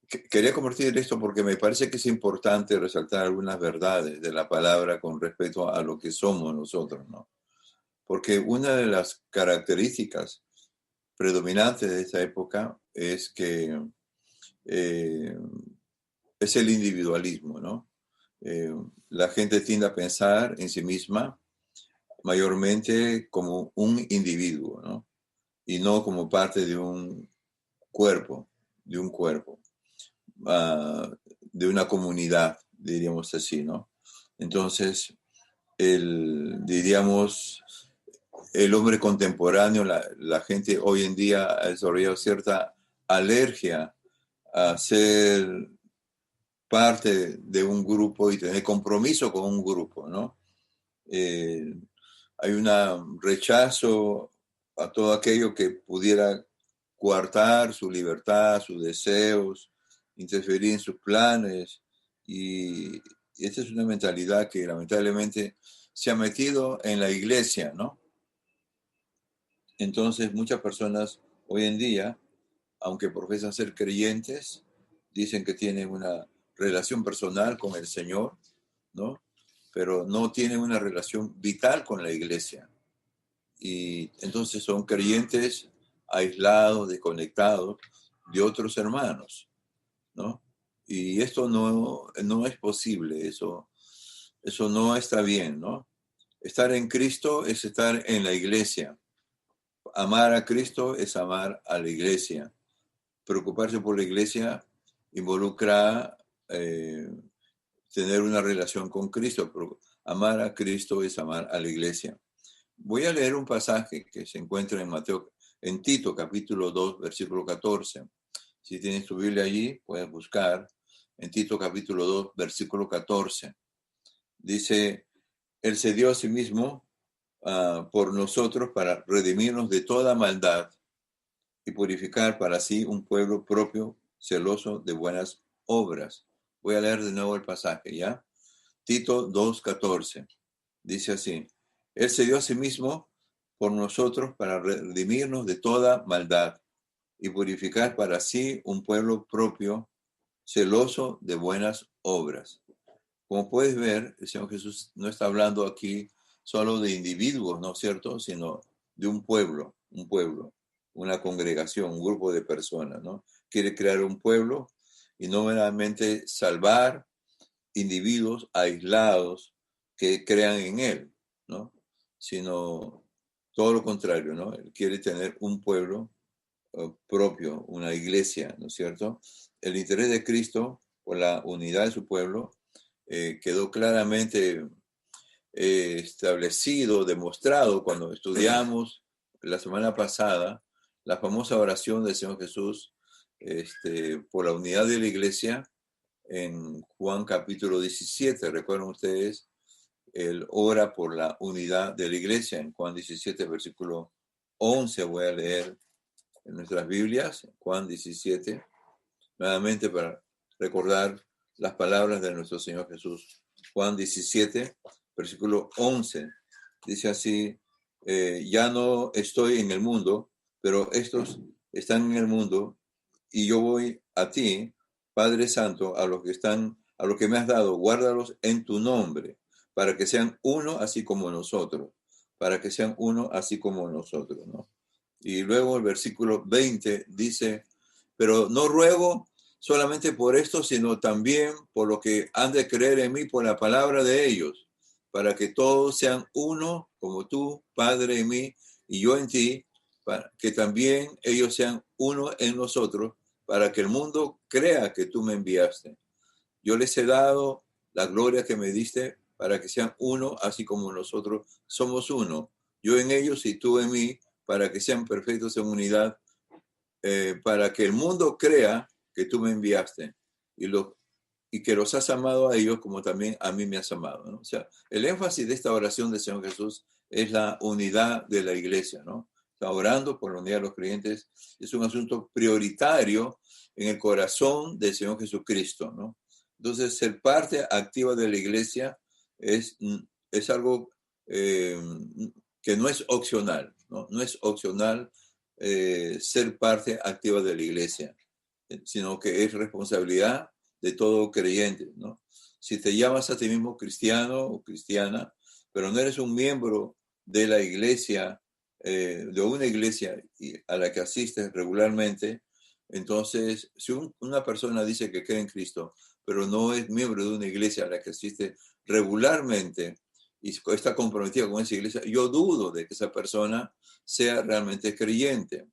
Quería compartir esto porque me parece que es importante resaltar algunas verdades de la palabra con respecto a lo que somos nosotros, ¿no? Porque una de las características predominantes de esta época es que eh, es el individualismo, ¿no? Eh, la gente tiende a pensar en sí misma mayormente como un individuo, ¿no? Y no como parte cuerpo, de un cuerpo. De una comunidad, diríamos así, ¿no? Entonces, diríamos, el hombre contemporáneo, la gente hoy en día ha desarrollado cierta alergia a ser parte de un grupo y tener compromiso con un grupo, ¿no? Eh, Hay un rechazo a todo aquello que pudiera coartar su libertad, sus deseos, interferir en sus planes. Y esta es una mentalidad que lamentablemente se ha metido en la iglesia, ¿no? Entonces muchas personas hoy en día, aunque profesan ser creyentes, dicen que tienen una relación personal con el Señor, ¿no? Pero no tienen una relación vital con la iglesia. Y entonces son creyentes aislados, desconectados de otros hermanos, ¿no? Y esto no es posible, eso no está bien, ¿no? Estar en Cristo es estar en la iglesia. Amar a Cristo es amar a la iglesia. Preocuparse por la iglesia involucra eh, tener una relación con Cristo, pero amar a Cristo es amar a la iglesia. Voy a leer un pasaje que se encuentra en Tito, capítulo 2, versículo 14. Si tienes tu Biblia allí, puedes buscar en Tito, capítulo 2, versículo 14. Dice, Él se dio a sí mismo por nosotros para redimirnos de toda maldad y purificar para sí un pueblo propio, celoso de buenas obras. Voy a leer de nuevo el pasaje, ¿ya? Tito 2:14. Dice así, Él se dio a sí mismo por nosotros para redimirnos de toda maldad y purificar para sí un pueblo propio, celoso de buenas obras. Como puedes ver, el Señor Jesús no está hablando aquí solo de individuos, ¿no es cierto?, sino de un pueblo, una congregación, un grupo de personas, ¿no? Quiere crear un pueblo y no meramente salvar individuos aislados que crean en Él, ¿no? Sino todo lo contrario, ¿no? Él quiere tener un pueblo propio, una iglesia, ¿no es cierto? El interés de Cristo por la unidad de su pueblo quedó claramente establecido, demostrado cuando estudiamos la semana pasada la famosa oración del Señor Jesús por la unidad de la iglesia en Juan capítulo 17. Recuerdan ustedes, él ora por la unidad de la iglesia en Juan 17, versículo 11. Voy a leer en nuestras Biblias, Juan 17, nuevamente para recordar las palabras de nuestro Señor Jesús. Juan 17, versículo 11, dice así, ya no estoy en el mundo, pero estos están en el mundo y yo voy a ti, Padre Santo, a los que me has dado, guárdalos en tu nombre, para que sean uno así como nosotros, para que sean uno así como nosotros, ¿no? Y luego el versículo 20 dice, pero no ruego solamente por esto, sino también por lo que han de creer en mí por la palabra de ellos, para que todos sean uno, como tú, Padre, en mí y yo en ti, para que también ellos sean uno en nosotros, para que el mundo crea que tú me enviaste. Yo les he dado la gloria que me diste para que sean uno, así como nosotros somos uno. Yo en ellos y tú en mí, para que sean perfectos en unidad, para que el mundo crea que tú me enviaste y que los has amado a ellos como también a mí me has amado, ¿no? O sea, el énfasis de esta oración del Señor Jesús es la unidad de la iglesia, ¿no? Está orando por la unidad de los creyentes, es un asunto prioritario en el corazón del Señor Jesucristo, ¿no? Entonces, ser parte activa de la iglesia es, es algo eh, que no es opcional, ¿no? No es opcional ser parte activa de la iglesia. sino que es responsabilidad de todo creyente, ¿no? Si te llamas a ti mismo cristiano o cristiana, pero no eres un miembro de la iglesia, de una iglesia a la que asistes regularmente, entonces, si una persona dice que cree en Cristo, pero no es miembro de una iglesia a la que asiste regularmente y está comprometida con esa iglesia, yo dudo de que esa persona sea realmente creyente,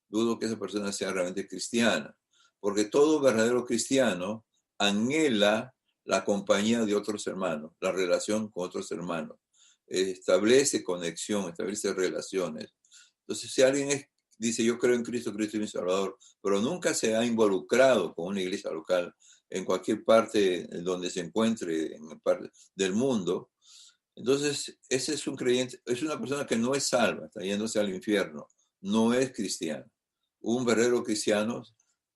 dudo que esa persona sea realmente cristiana, porque todo verdadero cristiano anhela la compañía de otros hermanos, la relación con otros hermanos, establece conexión, establece relaciones. Entonces, si alguien dice, yo creo en Cristo, Cristo es mi Salvador, pero nunca se ha involucrado con una iglesia local en cualquier parte donde se encuentre, en parte del mundo, entonces ese es un creyente, es una persona que no es salva, está yéndose al infierno, no es cristiano. Un verdadero cristiano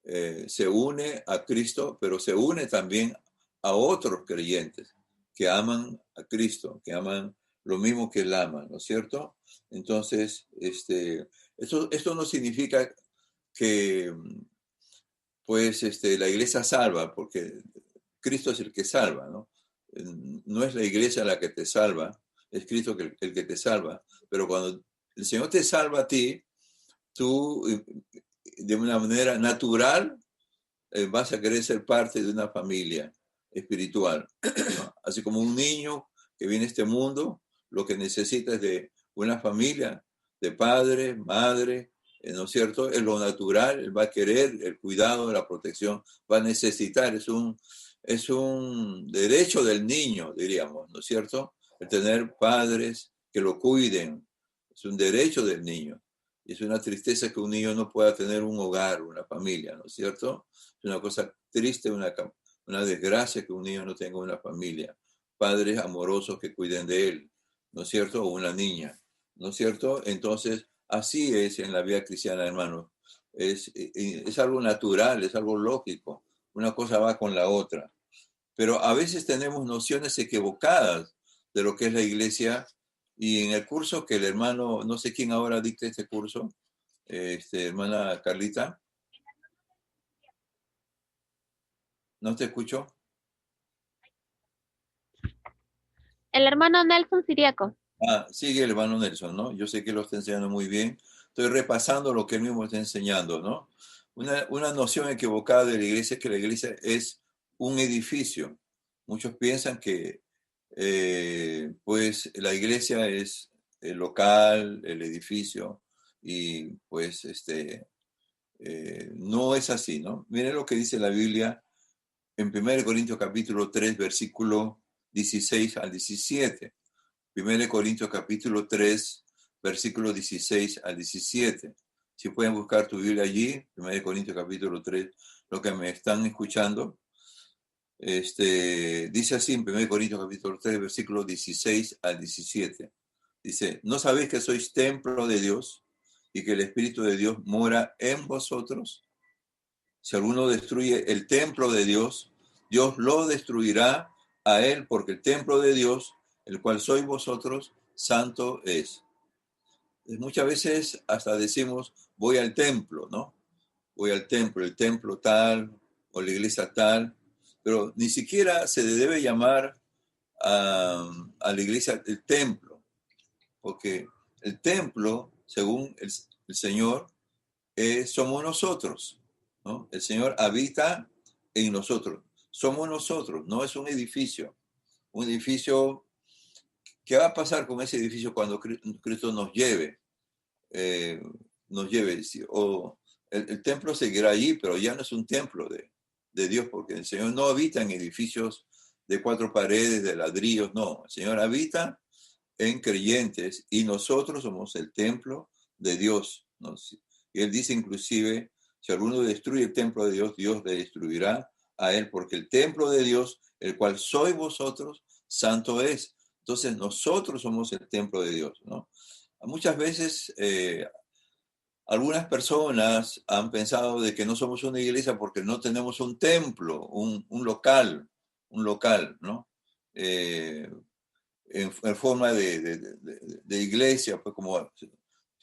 se une a Cristo, pero se une también a otros creyentes que aman a Cristo, que aman lo mismo que él ama, ¿no es cierto? Entonces, esto no significa que pues la iglesia salva, porque Cristo es el que salva, ¿no? No es la iglesia la que te salva, es Cristo el que te salva, pero cuando el Señor te salva a ti, tú de una manera natural vas a querer ser parte de una familia espiritual, ¿no? Así como un niño que viene a este mundo, lo que necesita es de una familia, de padre, madre, ¿no es cierto? Es lo natural, él va a querer el cuidado, la protección, va a necesitar, es un derecho del niño, diríamos, ¿no es cierto? El tener padres que lo cuiden, es un derecho del niño. Y es una tristeza que un niño no pueda tener un hogar, una familia, ¿no es cierto? Es una cosa triste, una desgracia que un niño no tenga una familia, padres amorosos que cuiden de él, ¿no es cierto? O una niña, ¿no es cierto? Entonces, así es en la vida cristiana, hermano. Es algo natural, es algo lógico. Una cosa va con la otra. Pero a veces tenemos nociones equivocadas de lo que es la iglesia y en el curso que el hermano, no sé quién ahora dicta este curso, hermana Carlita, ¿no te escucho? El hermano Nelson Siriaco. Ah, sigue el hermano Nelson, ¿no? Yo sé que lo está enseñando muy bien. Estoy repasando lo que él mismo está enseñando, ¿no? Una noción equivocada de la iglesia es que la iglesia es un edificio. Muchos piensan que, pues, la iglesia es el local, el edificio, y pues, no es así, ¿no? Miren lo que dice la Biblia en 1 Corintios capítulo 3, versículo 16 al 17. 1 Corintios capítulo 3, versículo 16 al 17. Si pueden buscar tu Biblia allí, 1 Corintios capítulo 3, lo que me están escuchando, dice así en 1 Corintios capítulo 3, versículo 16 al 17. Dice, ¿no sabéis que sois templo de Dios y que el Espíritu de Dios mora en vosotros? Si alguno destruye el templo de Dios, Dios lo destruirá a él, porque el templo de Dios, el cual sois vosotros, santo es. Muchas veces hasta decimos, voy al templo, ¿no? Voy al templo, el templo tal o la iglesia tal, pero ni siquiera se le debe llamar a la iglesia el templo, porque el templo, según el Señor, somos nosotros, ¿no? El Señor habita en nosotros. Somos nosotros, no es un edificio. Un edificio, ¿qué va a pasar con ese edificio cuando Cristo nos lleve? Eh, nos lleve, o el templo seguirá allí, pero ya no es un templo de Dios, porque el Señor no habita en edificios de 4 paredes, de ladrillos, no. El Señor habita en creyentes y nosotros somos el templo de Dios, ¿no? Y él dice inclusive, si alguno destruye el templo de Dios, Dios le destruirá a él, porque el templo de Dios, el cual sois vosotros, santo es. Entonces nosotros somos el templo de Dios, ¿no? Muchas veces algunas personas han pensado de que no somos una iglesia porque no tenemos un templo, un local, ¿no? En forma de iglesia, pues como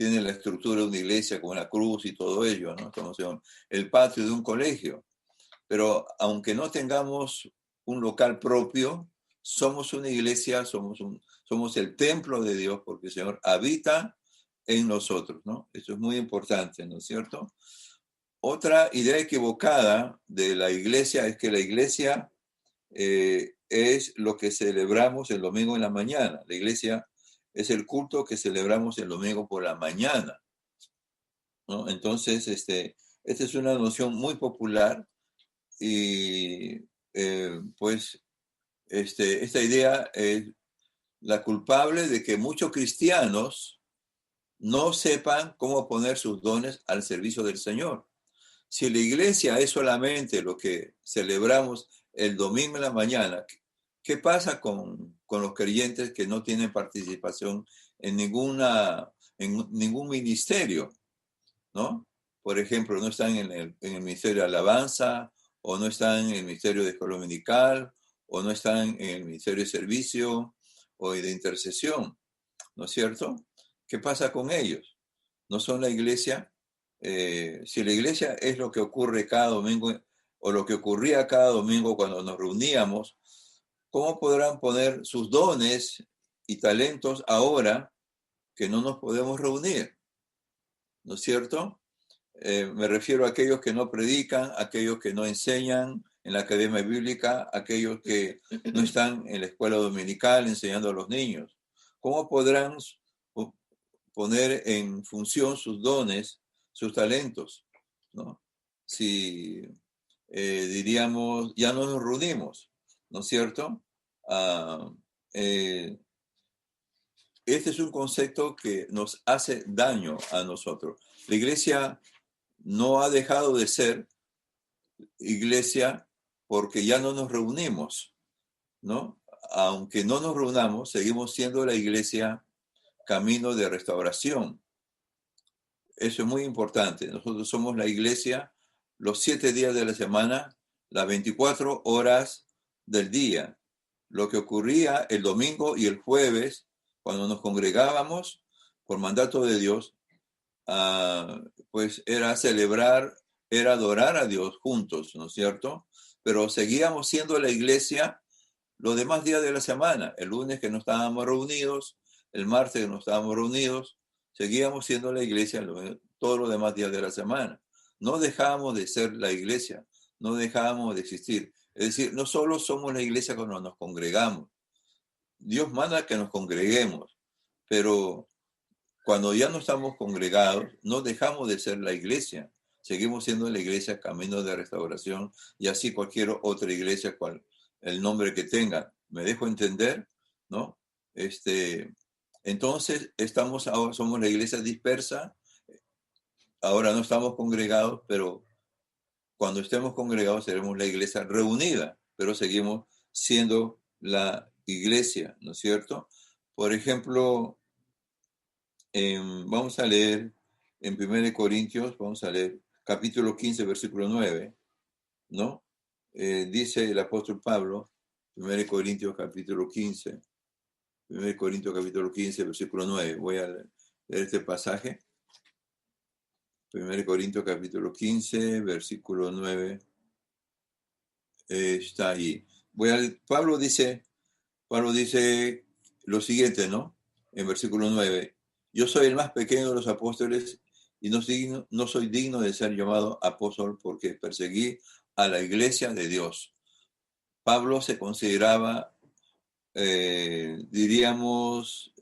tiene la estructura de una iglesia con la cruz y todo ello, ¿no? Estamos en el patio de un colegio. Pero aunque no tengamos un local propio, somos una iglesia, somos el templo de Dios, porque el Señor habita en nosotros, ¿no? Eso es muy importante, ¿no es cierto? Otra idea equivocada de la iglesia es que la iglesia es lo que celebramos el domingo en la mañana. La iglesia es el culto que celebramos el domingo por la mañana, ¿no? Entonces, esta es una noción muy popular y pues esta idea es la culpable de que muchos cristianos no sepan cómo poner sus dones al servicio del Señor. Si la iglesia es solamente lo que celebramos el domingo en la mañana, ¿qué pasa con los creyentes que no tienen participación en ningún ministerio, ¿no? Por ejemplo, no están en el ministerio de alabanza, o no están en el ministerio de escuela dominical, o no están en el ministerio de servicio o de intercesión, ¿no es cierto? ¿Qué pasa con ellos? ¿No son la iglesia? Si la iglesia es lo que ocurre cada domingo, o lo que ocurría cada domingo cuando nos reuníamos, ¿cómo podrán poner sus dones y talentos ahora que no nos podemos reunir? ¿No es cierto? Me refiero a aquellos que no predican, aquellos que no enseñan en la academia bíblica, aquellos que no están en la escuela dominical enseñando a los niños. ¿Cómo podrán poner en función sus dones, sus talentos, ¿no? Si diríamos, ya no nos reunimos, ¿no es cierto? Ah, eh, este es un concepto que nos hace daño a nosotros. La iglesia no ha dejado de ser iglesia porque ya no nos reunimos, ¿no? Aunque no nos reunamos, seguimos siendo la iglesia camino de restauración. Eso es muy importante. Nosotros somos la iglesia los 7 días de la semana, las 24 horas del día. Lo que ocurría el domingo y el jueves, cuando nos congregábamos por mandato de Dios, pues era celebrar, era adorar a Dios juntos, ¿no es cierto? Pero seguíamos siendo la iglesia los demás días de la semana. El lunes que no estábamos reunidos, el martes que no estábamos reunidos, seguíamos siendo la iglesia todos los demás días de la semana. No dejábamos de ser la iglesia, no dejábamos de existir. Es decir, no solo somos la iglesia cuando nos congregamos. Dios manda que nos congreguemos, pero cuando ya no estamos congregados, no dejamos de ser la iglesia. Seguimos siendo la iglesia camino de restauración, y así cualquier otra iglesia, el nombre que tenga. ¿Me dejo entender? ¿No? Entonces, ahora somos la iglesia dispersa, ahora no estamos congregados, pero cuando estemos congregados seremos la iglesia reunida, pero seguimos siendo la iglesia, ¿no es cierto? Por ejemplo, vamos a leer en 1 Corintios, vamos a leer capítulo 15, versículo 9, ¿no? Dice el apóstol Pablo, 1 Corintios capítulo 15, 1 Corintios capítulo 15, versículo 9. Voy a leer este pasaje. 1 Corintios capítulo 15, versículo 9, está ahí. Pablo dice lo siguiente, ¿no? En versículo 9. Yo soy el más pequeño de los apóstoles y no soy digno de ser llamado apóstol porque perseguí a la iglesia de Dios. Pablo se consideraba, diríamos,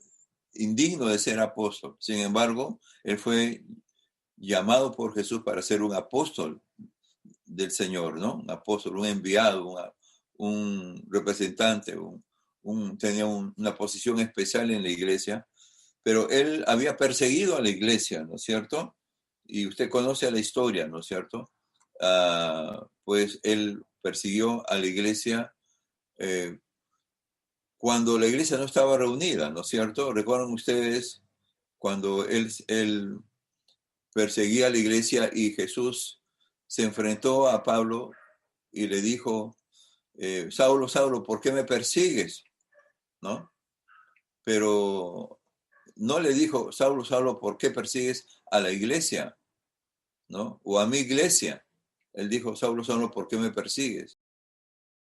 indigno de ser apóstol. Sin embargo, él fue llamado por Jesús para ser un apóstol del Señor, ¿no? Un apóstol, un enviado, un representante, tenía una posición especial en la iglesia, pero él había perseguido a la iglesia, ¿no es cierto? Y usted conoce la historia, ¿no es cierto? Pues él persiguió a la iglesia cuando la iglesia no estaba reunida, ¿no es cierto? ¿Recuerdan ustedes cuando él perseguía a la iglesia y Jesús se enfrentó a Pablo y le dijo, Saulo, Saulo, ¿por qué me persigues? ¿No? Pero no le dijo, Saulo, Saulo, ¿por qué persigues a la iglesia? ¿No? O a mi iglesia. Él dijo, Saulo, Saulo, ¿por qué me persigues?